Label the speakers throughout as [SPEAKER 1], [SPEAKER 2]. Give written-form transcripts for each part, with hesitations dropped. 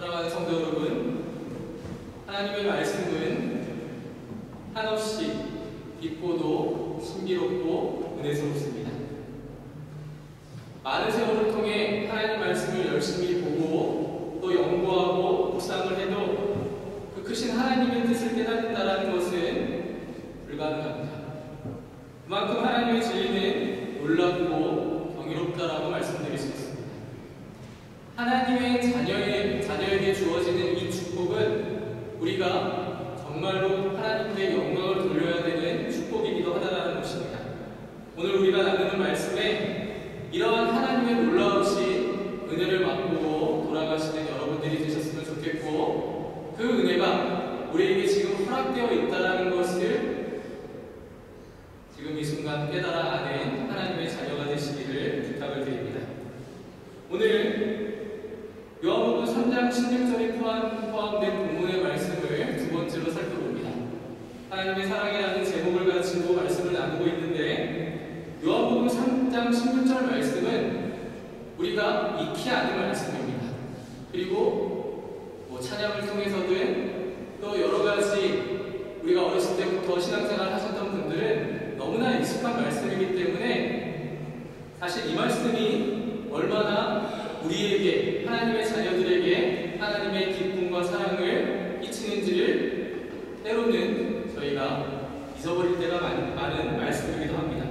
[SPEAKER 1] 사랑하는 성도 여러분, 하나님의 말씀은 한없이 깊고도 신비롭고 은혜스럽습니다. 많은 세월을 통해 하나님 말씀을 열심히 보고 또 연구하고 묵상을 해도 그 크신 하나님의 뜻을 깨닫는다는 것은 불가능합니다. 그만큼 하나님의 진리는 놀랍고 경이롭다라고 말씀드릴 수 있습니다. 하나님의 자녀에게 주어지는 이 축복은 우리가 정말로 하나님께 영광을 돌려야 되는 축복이기도 하다는 것입니다. 오늘 우리가 나누는 말씀에 이러한 하나님의 놀라우신 은혜를 맛보고 돌아가시는 여러분들이 되셨으면 좋겠고, 그 은혜가 우리에게 지금 허락되어 있다는 것을 지금 이 순간 깨달아 아는 하나님의 자녀가 되시기를 부탁을 드립니다. 오늘 요한복음 3장 16절에 포함된 본문의 말씀을 두 번째로 살펴봅니다. 하나님의 사랑이라는 제목을 가지고 말씀을 나누고 있는데, 요한복음 3장 16절 말씀은 우리가 익히 아는 말씀입니다. 그리고 찬양을 통해서든 또 여러 가지 우리가 어렸을 때부터 신앙생활 하셨던 분들은 너무나 익숙한 말씀이기 때문에 사실 이 말씀이 얼마나 우리에게, 하나님의 자녀들에게 하나님의 기쁨과 사랑을 끼치는지를 때로는 저희가 잊어버릴 때가 많은 말씀이기도 합니다.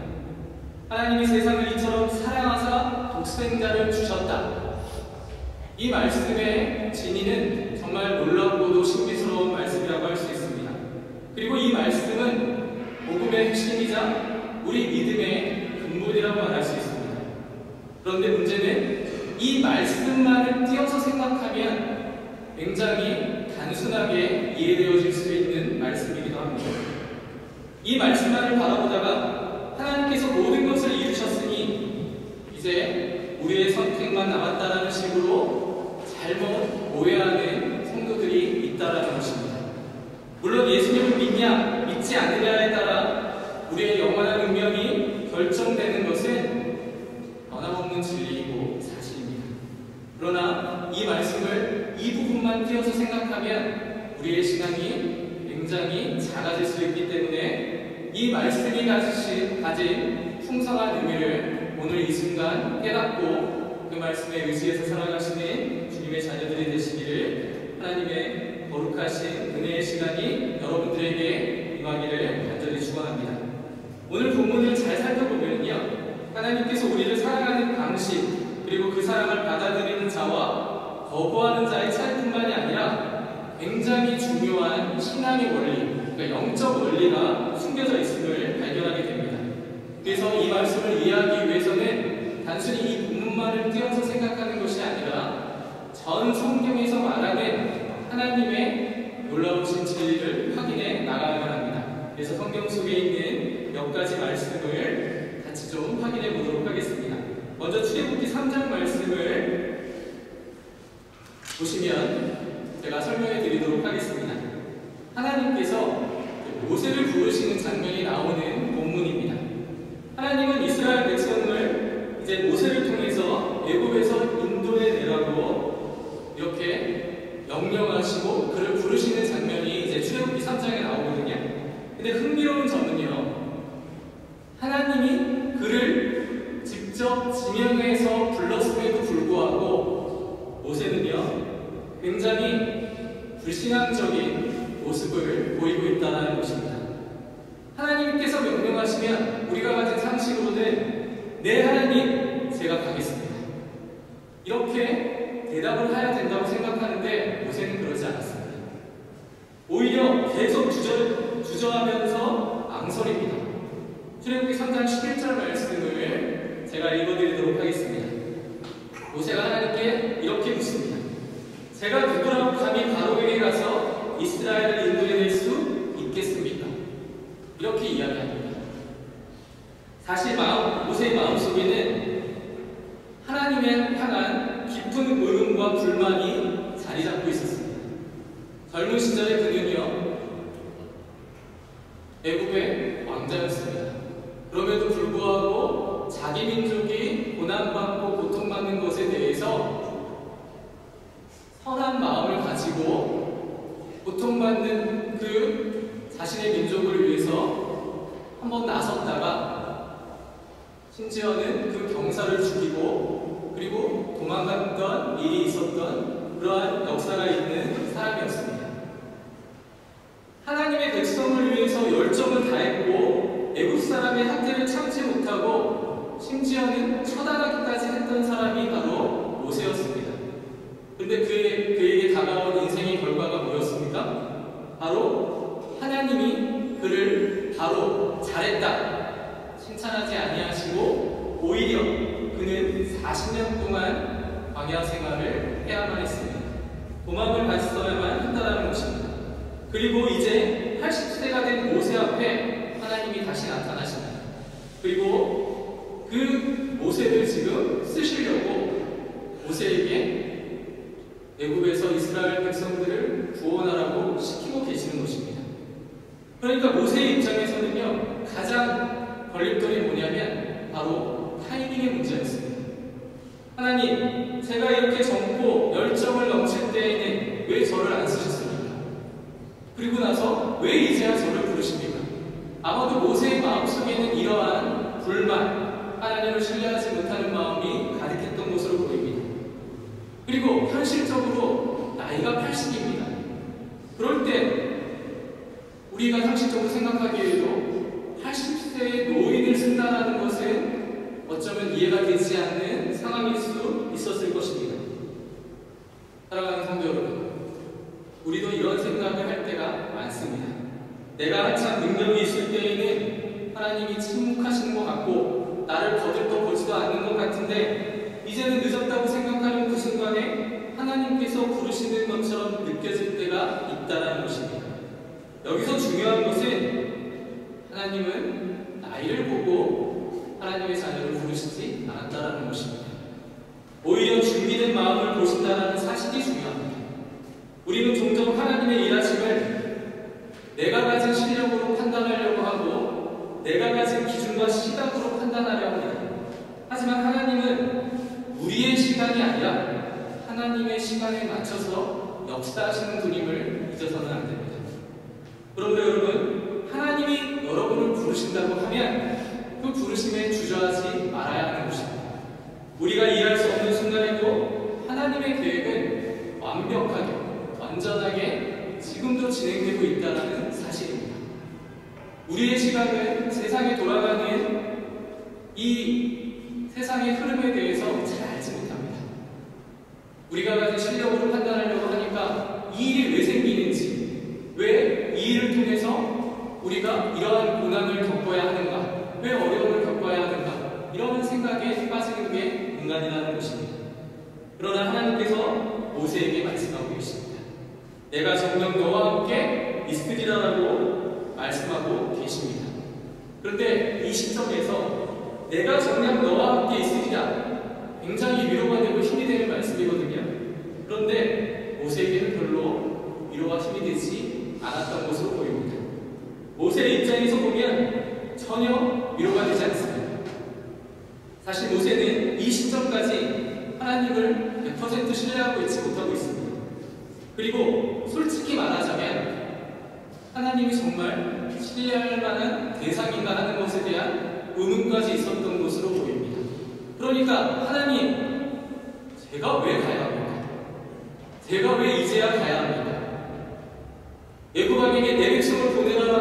[SPEAKER 1] 하나님이 세상을 이처럼 사랑하사 독생자를 주셨다. 이 말씀의 진리는 정말 놀랍고도 신비스러운 말씀이라고 할 수 있습니다. 그리고 이 말씀은 복음의 핵심이자 우리 믿음의 근본이라고 말할 수 있습니다. 그런데 문제는 이 말씀만을 띄어서 생각하면 굉장히 단순하게 이해되어질 수 있는 말씀이기도 합니다. 이 말씀만을 바라보다가 하나님께서 모든 것을 이루셨으니 이제 우리의 선택만 남았다라는 식으로 잘못 오해하는 성도들이 있다라는 것입니다. 물론 예수님을 믿냐 믿지 않느냐에 따라 우리의 영원한 운명이 결정되는 것은 변함없는 진리이고 사실입니다. 그러나 이 말씀을 이 부분만 띄어서 생각하면 우리의 시간이 굉장히 작아질 수 있기 때문에 이 말씀이 가진 풍성한 의미를 오늘 이 순간 깨닫고 그 말씀에 의지해서 살아가시는 주님의 자녀들이 되시기를 하나님의 거룩하신 은혜의 시간이 여러분들에게 임하기를 간절히 축원합니다. 오늘 본문을 잘 살펴보면요, 하나님께서 우리를 사랑하는 방식, 그리고 그 사랑을 받아들이는 자와 거부하는 자의 차이뿐만이 아니라 굉장히 중요한 신앙의 원리, 그러니까 영적 원리가 숨겨져 있음을 발견하게 됩니다. 그래서 이 말씀을 이해하기 위해서는 단순히 이 본문만을 띄어서 생각하는 것이 아니라 전 성경에서 말하는 하나님의 놀라우신 진리를 확인해 나가야만 합니다. 그래서 성경 속에 있는 몇 가지 말씀을 같이 좀 확인해 보도록 하겠습니다. 먼저 출애굽기 3장 말씀을 보시면 제가 설명해 드리도록 하겠습니다. 하나님께서 모세를 부르시는 장면이 나오는 본문입니다. 하나님은 이스라엘 백성을 이제 모세를 통해서 애굽에서 인도해 내라고 이렇게 명령하시고 그를 부르시는 장면이 이제 출애굽기 3장에 나오거든요. 근데 흥미로운 점은요, 하나님이 그를 직접 지명해서 불렀음에도 불구하고 모세는요, 굉장히 불신앙적인 모습을 보이고 있다는 것입니다. 하나님께서 명령하시면 우리가 가진 상식으로는 네 하나님 제가 가겠습니다, 이렇게 대답을 해야 된다고 생각하는데 모세는 그러지 않았습니다. 오히려 계속 주저하면서 망설입니다. 출애굽기 3장 11절 말씀을 제가 읽어드리도록 하겠습니다. 모세가 하나님께 이렇게 묻습니다. 제가 누구라고 감히 바로에게 가서 이스라엘을 인도해낼 수 있겠습니까? 이렇게 이야기합니다. 사실 모세의 마음속에는 하나님에 향한 깊은 의문과 불만이 자리 잡고 있었습니다. 젊은 시절에 그는요, 애굽의 왕자였습니다. 그럼에도 불구하고 자기 민족이 고난받고 고통받는 것에 대해서 선한 마음을 심지어는 그 병사를 죽이고 그리고 도망갔던 일이 있었던 그러한 역사가 있는 사람이었습니다. 하나님의 백성을 위해서 열정을 다했고 애국 사람의 학대를 참지 못하고 심지어는 처단하기까지 했던 사람이 바로 모세였습니다. 그런데 그에게 다가온 인생의 결과가 뭐였습니까? 바로 하나님이 그를 바로 잘했다 칭찬하지 아니하시고 오히려 그는 40년 동안 광야 생활을 해야만 했습니다. 도망을 갔어야만 한다는 것입니다. 그리고 이제 80세가 된 모세 앞에 하나님이 다시 나타나십니다. 그리고 그 모세를 지금 쓰시려고 모세에게 애굽에서 이스라엘 백성들을 구원하라고 시키고 계시는 것입니다. 그러니까 모세의 입장에서는요, 가장 걸림돌이 뭐냐면 바로 타이밍의 문제였습니다. 하나님, 제가 이렇게 젊고 열정을 넘칠 때에는 왜 저를 안 쓰셨습니까? 그리고 나서 왜 이제야 저를 부르십니까? 아마도 모세의 마음속에는 이러한 불만, 하나님을 신뢰하지 못하는 마음이 가득했던 것으로 보입니다. 그리고 현실적으로 나이가 80입니다. 그럴 때 우리가 상식적으로 생각하기에도 80세의 노인을 쓴다는 것은 어쩌면 이해가 되지 않는 상황일 수 있었을 것입니다. 사랑하는 성도 여러분, 우리도 이런 생각을 할 때가 많습니다. 내가 한참 능력이 있을 때에는 하나님이 침묵하시는 것 같고 나를 거들떠보지도 않는 것 같은데 이제는 늦었다고 생각하는 그 순간에 하나님께서 부르시는 것처럼 느껴질 때가 있다는 것입니다. 여기서 중요한 것은 하나님은 나이를 보고 하나님의 자녀를 부르시지 않았다는 것입니다. 오히려 준비된 마음을 보신다는 사실이 중요합니다. 우리는 종종 하나님의 일하심을 내가 가진 실력으로 판단하려고 하고 내가 가진 기준과 시각으로 판단하려고 합니다. 하지만 하나님은 우리의 시간이 아니라 하나님의 시간에 맞춰서 역사하시는 분임을 잊어서는 안 됩니다. 그런데 여러분, 하나님이 여러분을 부르신다고 하면 그 부르심에 주저하지 말아야 하는 것입니다. 우리가 이해할 수 없는 순간에도 하나님의 계획은 완벽하게, 완전하게 지금도 진행되고 있다는 사실입니다. 우리의 시각은 세상에 돌아가는 이 세상의 흐름에 대해서 잘 알지 못합니다. 우리가 가진 실력으로 판단하려고 하니까 이 일이 왜 생기는지, 왜 이 일을 통해서 우리가 이러한 고난을 겪어야 하는가, 왜 어려움을 겪어야 하는가, 이런 생각에 빠지는 게 인간이라는 것입니다. 그러나 하나님께서 모세에게 말씀하고 계십니다. 내가 정녕 너와 함께 있으리라라고 말씀하고 계십니다. 그런데 이 시점에서 내가 정녕 너와 함께 있으리라, 굉장히 위로가 되고 힘이 되는 말씀이거든요. 그런데 모세에게는 별로 위로가 힘이 되지 않았던 것으로 보입니다. 모세의 입장에서 보면 전혀 위로가 되지 않습니다. 사실 모세는 이 시점까지 하나님을 100% 신뢰하고 있지 못하고 있습니다. 그리고 솔직히 말하자면 하나님이 정말 신뢰할 만한 대상인가 하는 것에 대한 의문까지 있었던 것으로 보입니다. 그러니까 하나님, 제가 왜 가야 합니까? 제가 왜 이제야 가야 합니까? 애굽왕에게 내 백성을 보내라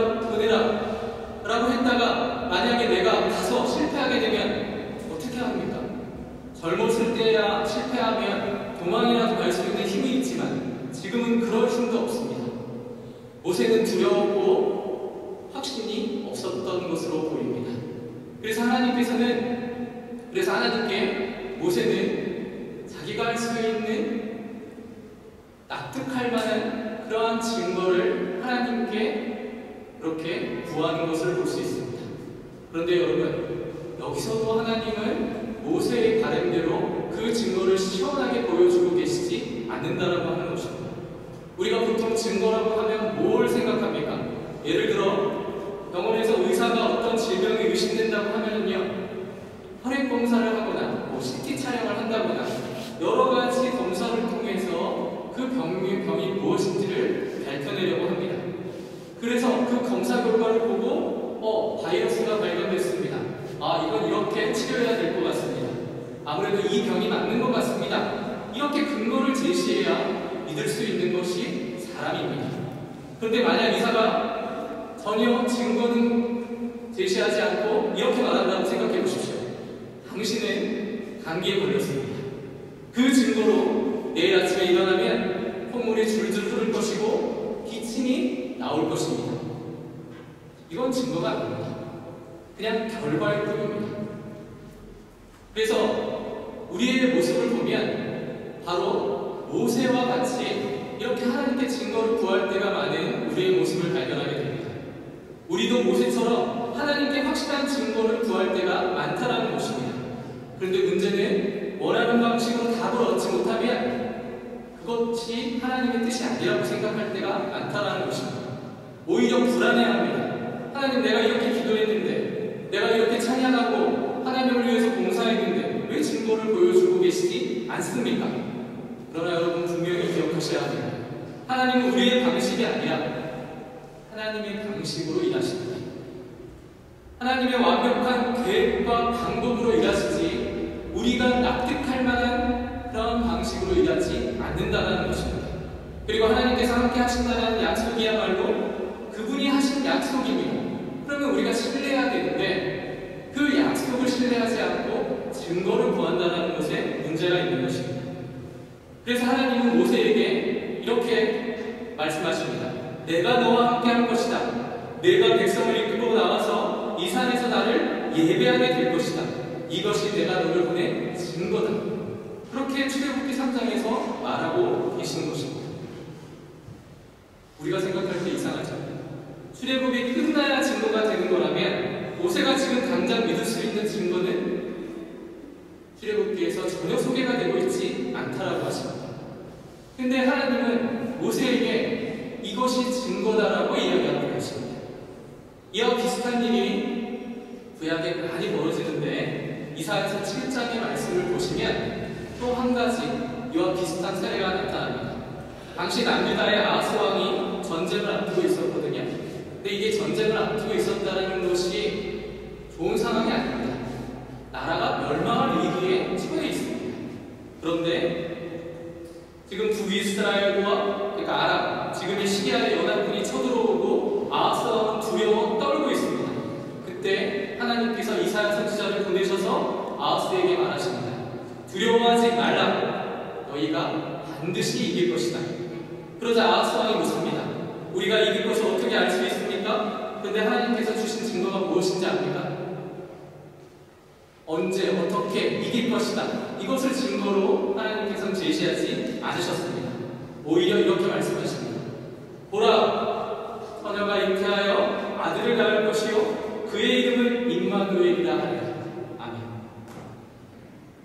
[SPEAKER 1] 라고 했다가 만약에 내가 가서 실패하게 되면 어떻게 합니까? 젊었을 때야 실패하면 도망이라도 갈 수 있는 힘이 있지만 지금은 그럴 힘도 없습니다. 모세는 두려웠고 확신이 없었던 것으로 보입니다. 그래서 하나님께 모세는 자기가 할 수 있는 납득할 만한 그러한 증거를 하나님께 그렇게 구하는 것을 볼 수 있습니다. 그런데 여러분, 여기서도 하나님은 모세의 바램대로 그 증거를 시원하게 보여주고 계시지 않는다라고 하는 것입니다. 우리가 보통 증거라고 하면 뭘 생각합니까? 예를 들어 병원에서 의사가 어떤 질병이 의심된다고 하면요, 혈액 검사를 하거나 CT 촬영을 한다거나 여러 가지 검사를 통해서 그 병이 무엇인지를 밝혀내려고 합니다. 그래서 그 검사 결과를 보고 바이러스가 발견됐습니다. 이건 이렇게 치료 믿을 수 있는 것이 사람입니다. 그런데 만약 이사가 전혀 증거는 제시하지 않고 이렇게 말한다고 생각해 보십시오. 당신은 감기에 걸렸습니다. 그 증거로 내일 아침에 일어나면 콧물이 줄줄 흐를 것이고 기침이 나올 것입니다. 이건 증거가 아닙니다. 그냥 결과일 뿐입니다. 그래서 우리의 모습을 보면 바로 모세와 같이 이렇게 하나님께 증거를 구할 때가 많은 우리의 모습을 발견하게 됩니다. 우리도 모세처럼 하나님께 확실한 증거를 구할 때가 많다라는 것입니다. 그런데 문제는 원하는 방식으로 답을 얻지 못하면 그것이 하나님의 뜻이 아니라고 생각할 때가 많다라는 것입니다. 오히려 불안해합니다. 하나님, 내가 이렇게 기도했는데, 내가 이렇게 찬양하고 하나님을 위해서 봉사했는데 왜 증거를 보여주고 계시지 않습니까? 그러나 여러분 분명히 기억하셔야 합니다. 하나님은 우리의 방식이 아니라 하나님의 방식으로 일하십니다. 하나님의 완벽한 계획과 방법으로 일하시지 우리가 납득할 만한 그런 방식으로 일하지 않는다는 것입니다. 그리고 하나님께서 함께 하신다는 약속이야말로 그분이 하신 약속입니다. 그러면 우리가 신뢰해야 되는데 그 약속을 신뢰하지 않고 증거를 구한다는 것에 문제가 있는 것입니다. 그래서 하나님은 모세에게 이렇게 말씀하십니다. 내가 너와 함께 할 것이다. 내가 백성을 이끌고 나와서 이 산에서 나를 예배하게 될 것이다. 이것이 내가 너를 보낸 증거다. 그렇게 출애굽기 3장에서 말하고 계시는 것입니다. 우리가 생각할 때 이상하죠? 출애굽이 끝나야 증거가 되는 거라면 모세가 지금 당장 믿을 수 있는 증거는 출애굽기에서 전혀 소개가 되고 있지 않다라고 하십니다. 근데 하나님은 모세에게 이것이 증거다라고 이야기하고 계십니다. 이와 비슷한 일이 구약에 많이 벌어지는데 이사야서 7장의 말씀을 보시면 또 한 가지 이와 비슷한 사례가 나타납니다. 당시 남유다의 아하스 왕이 전쟁을 앞두고 있었거든요. 근데 이게 전쟁을 앞두고 있었다는 것이 좋은 상황이 아닙니다. 나라가 멸망할 위기에 처해 있습니다. 그런데 지금 북이스라엘과 그러니까 아람, 지금의 시리아의 연합군이 쳐들어오고 아하스 왕은 두려워 떨고 있습니다. 그때 하나님께서 이사야 선지자를 보내셔서 아하스에게 말하십니다. 두려워하지 말라. 너희가 반드시 이길 것이다. 그러자 아하스 왕이 묻습니다. 우리가 이길 것을 어떻게 알 수 있습니까? 그런데 하나님께서 주신 증거가 무엇인지 압니까? 언제 어떻게 이길 것이다. 이것을 증거로 하나님께서는 제시하지 않으셨습니다. 오히려 이렇게 말씀하십니다. 보라, 처녀가 잉태하여 아들을 낳을 것이요 그의 이름을 임마누엘이라 하리라. 아멘.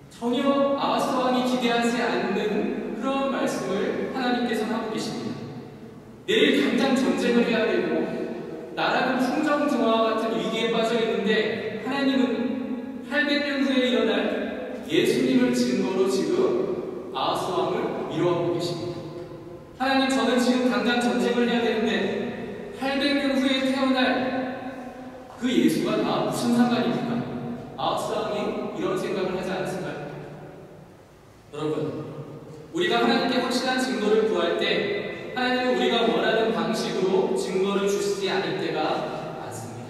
[SPEAKER 1] 전혀 아하스 왕이 기대하지 않는 그런 말씀을 하나님께서는 하고 계십니다. 내일 당장 전쟁을 해야 되고 나라는 풍정등화와 같은 위기에 빠져 있는데 하나님은 800년 후에 일어날 예수님을 증거로 지금 아하스 왕을 위로하고 계십니다. 하나님, 저는 지금 당장 전쟁을 해야 되는데 800년 후에 태어날 그 예수가 다 무슨 상관입니까? 아하스 왕이 이런 생각을 하지 않았을까요? 여러분, 우리가 하나님께 확실한 증거를 구할 때 하나님은 우리가 원하는 방식으로 증거를 주시지 않을 때가 많습니다.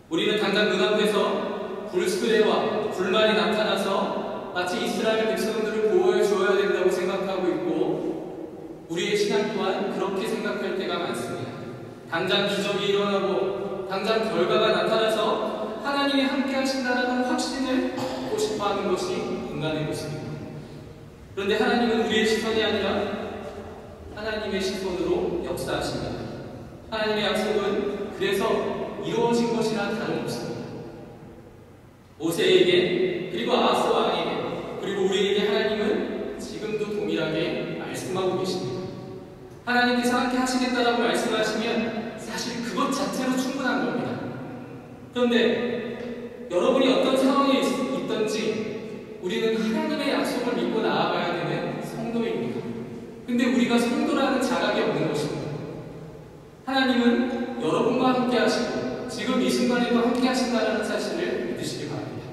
[SPEAKER 1] 우리는 당장 눈앞에서 불수레와 불만이 나타나서 마치 이스라엘 백성들을 보호해 주어야 된다고 생각하고 있고 우리의 신앙 또한 그렇게 생각할 때가 많습니다. 당장 기적이 일어나고 당장 결과가 나타나서 하나님이 함께 하신다는 확신을 갖고 싶어하는 것이 인간의 모습입니다. 그런데 하나님은 우리의 시선이 아니라 하나님의 시선으로 역사하십니다. 하나님의 약속은 그래서 이루어진 것이라 다름없습니다. 모세에게 그리고 아하스 왕에게 그리고 우리에게 하나님은 지금도 동일하게 말씀하고 계십니다. 하나님께서 함께 하시겠다라고 말씀하시면 사실 그것 자체로 충분한 겁니다. 그런데 여러분이 어떤 상황에 있든지 우리는 하나님의 약속을 믿고 나아가야 되는 성도입니다. 근데 우리가 성도라는 자각이 없는 것입니다. 하나님은 여러분과 함께 하시고 지금 이 순간에도 함께 하신다는 사실을 믿으시기 바랍니다.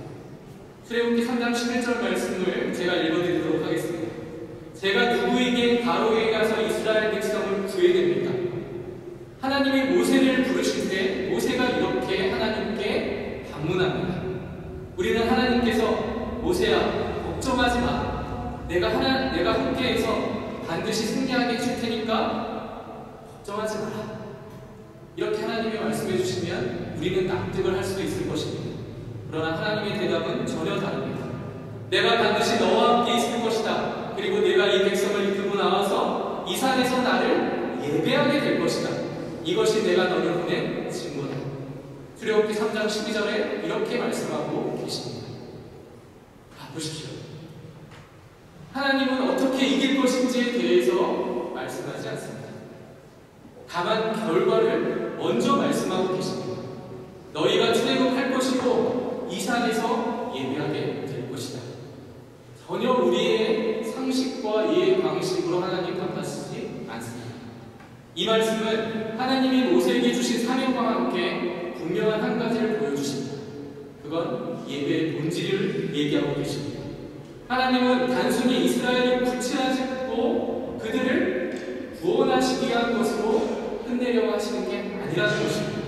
[SPEAKER 1] 출애굽기 3장 11절 말씀을 제가 읽어드리도록 하겠습니다. 제가 누구에게 바로에게 내가 함께해서 반드시 승리하게 해줄 테니까 걱정하지 마라. 이렇게 하나님이 말씀해 주시면 우리는 납득을 할 수도 있을 것입니다. 그러나 하나님의 대답은 전혀 다릅니다. 내가 반드시 너와 함께 있을 것이다. 그리고 내가 이 백성을 이끌고 나와서 이 산에서 나를 예배하게 될 것이다. 이것이 내가 너를 보낸 증거다. 출애굽기 3장 12절에 이렇게 말씀하고 계십니다. 보십시오. 하나님은 어떻게 이길 것인지에 대해서 말씀하지 않습니다. 다만 결과를 먼저 말씀하고 계십니다. 너희가 출애굽할 것이고 이 산에서 예배하게 될 것이다. 전혀 우리의 상식과 이해 방식으로 하나님 탓하시지 않습니다. 이 말씀은 하나님이 모세에게 주신 사명과 함께 분명한 한 가지를 보여주십니다. 그건 예배의 본질을 얘기하고 계십니다. 하나님은 단순히 이스라엘을 구치하시고 그들을 구원하시기 위한 것으로 끝내려고 하시는 게 아니라는 것입니다.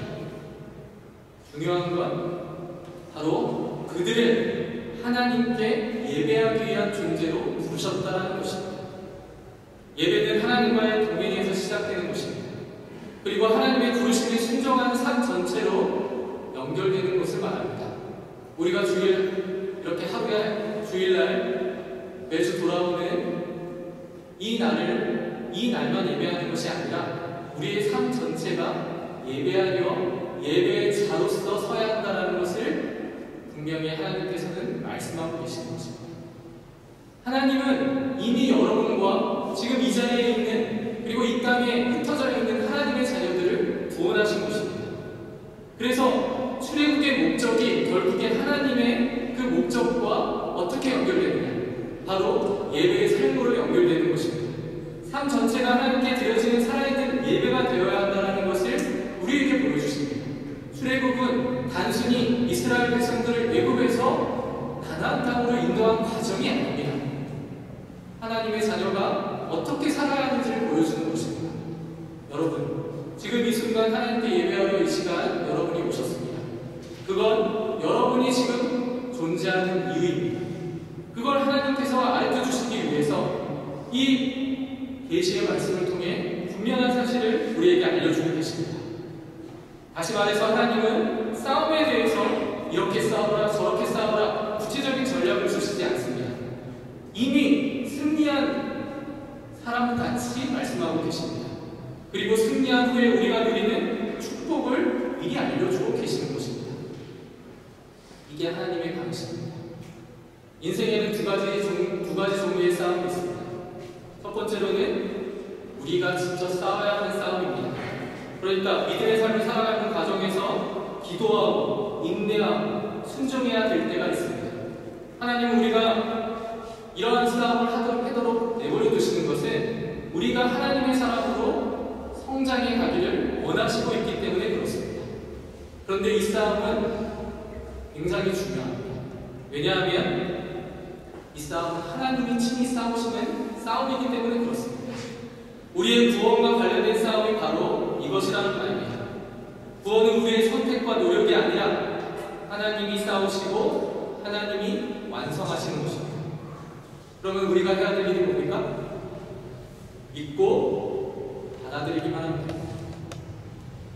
[SPEAKER 1] 중요한 건 바로 그들을 하나님께 예배하기 위한 존재로 부르셨다는 것입니다. 예배는 하나님과의 동행에서 시작되는 것입니다. 그리고 하나님의 부르심에 순종하는 삶 전체로 연결되는 것을 말합니다. 우리가 이렇게 하루에 주일날 매주 돌아오는 이 날만 예배하는 것이 아니라 우리의 삶 전체가 예배하려 예배의 자로서 서야 한다는 것을 분명히 하나님께서는 말씀하고 계시는 것입니다. 하나님은 이미 여러분과 지금 이 자리에 있는 그리고 이 땅에 흩어져 있는 하나님의 자녀들을 구원하신 것입니다. 그래서 출애굽의 목적이 결국에 하나님의 그 목적과 어떻게 연결되느냐? 바로 예배의 삶으로 연결되는 것입니다. 삶 전체가 하나님께 드려지는 살아있는 예배가 되어야 한다는 것을 우리에게 보여주십니다. 출애굽은 단순히 이스라엘 백성들을 애굽에서 가나안 땅으로 인도한 과정이 아닙니다. 하나님의 자녀가 어떻게 살아야 하는지를 보여주는 것입니다. 여러분, 지금 이 순간 하나님께 예배하러 이 시간 여러분이 오셨습니다. 그건 여러분이 지금 존재하는 이유입니다. 그걸 하나님께서 알려주시기 위해서 이 계시의 말씀을 통해 분명한 사실을 우리에게 알려주고 계십니다. 다시 말해서 하나님은 싸움에 대해서 이렇게 싸우라 저렇게 싸우라 구체적인 전략을 주시지 않습니다. 이미 승리한 사람같이 말씀하고 계십니다. 그리고 승리한 후에 우리가 누리는 축복을 미리 알려주고 계시는 것입니다. 이게 하나님의 방식입니다. 인생에는 두 가지 종류의 싸움이 있습니다. 첫 번째로는 우리가 직접 싸워야 하는 싸움입니다. 그러니까 믿음의 삶을 살아가는 과정에서 기도하고 인내하고 순종해야 될 때가 있습니다. 하나님은 우리가 이러한 싸움을 하도록 내버려 두시는 것은 우리가 하나님의 사람으로 성장해 가기를 원하시고 있기 때문에 그렇습니다. 그런데 이 싸움은 굉장히 중요합니다. 왜냐하면 이 싸움은 하나님이 친히 싸우시는 싸움이기 때문에 그렇습니다. 우리의 구원과 관련된 싸움이 바로 이것이라는 말입니다. 구원은 우리의 선택과 노력이 아니라 하나님이 싸우시고 하나님이 완성하시는 것입니다. 그러면 우리가 해야 될 일이 뭡니까? 믿고 받아들이기만 합니다.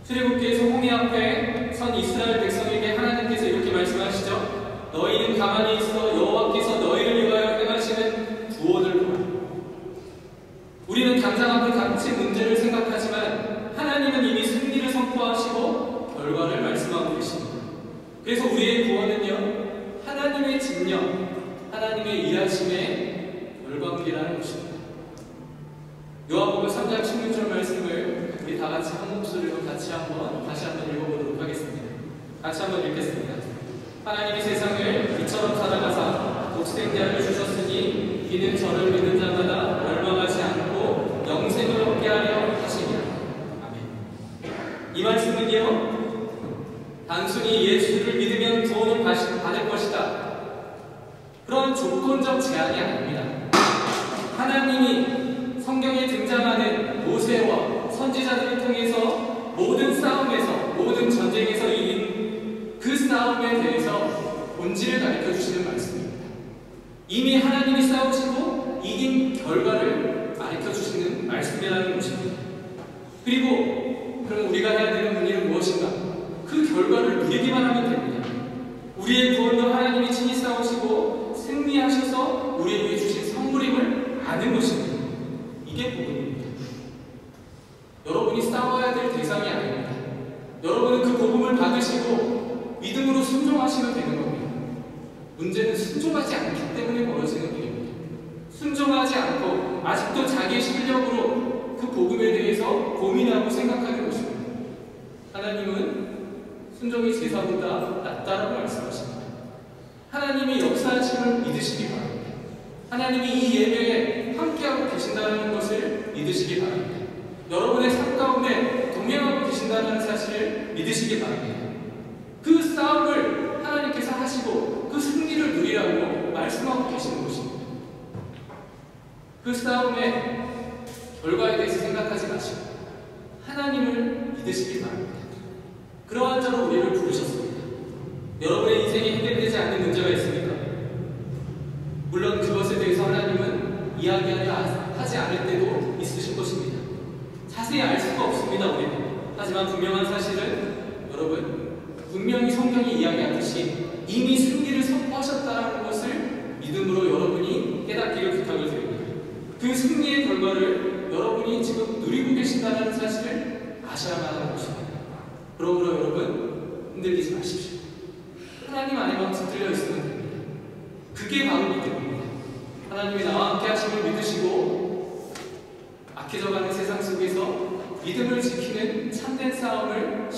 [SPEAKER 1] 출애굽기에서 홍해 앞에 선 이스라엘 백성에게 하나님께서 이렇게 말씀하시죠. 너희는 가만히 있어 여호와께서 너희를 위하여 행하시는 구원을 보라. 우리는 당장 앞에 닥친 문제를 생각하지만 하나님은 이미 승리를 선포하시고 결과를 말씀하고 계십니다. 그래서 우리의 구원은요, 하나님의 직력, 하나님의 일하심의 결과물이라는 것입니다. 요한복음 3장 16절 말씀을 우리 다 같이 한 목소리로 다시 한번 읽어보도록 하겠습니다. 같이 한번 읽겠습니다. 하나님이 세상을 이처럼 사랑하사 독생자를 주셨으니 이는 저를 믿는 자마다 멸망하지 않고 영생을 얻게 하려 하시니라. 아멘. 이 말씀은요, 단순히 예수를 믿으면 구원을 받을 것이다, 그런 조건적 제한이 아닙니다. 하나님이 성경에 등장하는 모세와 선지자들을 통해서 모든 싸움에서, 모든 전쟁에서 이긴 그 싸움에 대해서 본질을 가르쳐 주시는 말씀입니다. 이미 하나님이 싸우시고 이긴 결과를 가르쳐 주시는 말씀이라는 것입니다. 그리고 그럼 우리가 해야 되는 일은 무엇인가? 그 결과를 누리기만 하면 됩니다. 우리의 구원도 하나님이 친히 싸우시고 승리하셔서 우리에게 주신 선물임을 아는 것입니다. 이게 복음입니다. 여러분이 싸워야 될 대상이 아닙니다. 여러분은 그 복음을 받으시고 믿음으로 순종하시면 되는 겁니다. 문제는 순종하지 않기 때문에 벌어지는 일입니다. 순종하지 않고 아직도 자기의 실력으로 그 복음에 대해서 고민하고 생각하는 것입니다. 하나님은 순종이 제사보다 낫다라고 말씀하십니다. 하나님이 역사하심을 믿으시기 바랍니다. 하나님이 이 예배에 함께하고 계신다는 것을 믿으시기 바랍니다. 여러분의 삶 가운데 동행하고 계신다는 사실을 믿으시기 바랍니다. 그 싸움을 하나님께서 하시고 그 승리를 누리라고 말씀하고 계시는 것입니다. 그 싸움의 결과에 대해서 생각하지 마시고 하나님을 믿으시기 바랍니다. 그러한 자로 우리를 부르셨습니다. 여러분의 인생에 해결되지 않는 문제가 있습니까? 물론 그것에 대해서 하나님은 이야기하지 않을 때도 있으실 것입니다. 자세히 알 수가 없습니다, 우리는. 하지만 분명한 사실은 여러분, 분명히 성경이 이야기하듯이 이미 승리를 선포하셨다는 것을 믿음으로 여러분이 깨닫기를 부탁을 드립니다. 그 승리의 결과를 여러분이 지금 누리고 계신다는 사실을 아셔야만 하는 것입니다. 그러므로 여러분, 흔들리지 마십시오. 하나님 안에만 붙들려 있으면 됩니다. 그게 바로 믿음입니다. 하나님이 나와 함께 하심을 믿으시고 악해져가는 세상 속에서 믿음을 지키는 참된 싸움을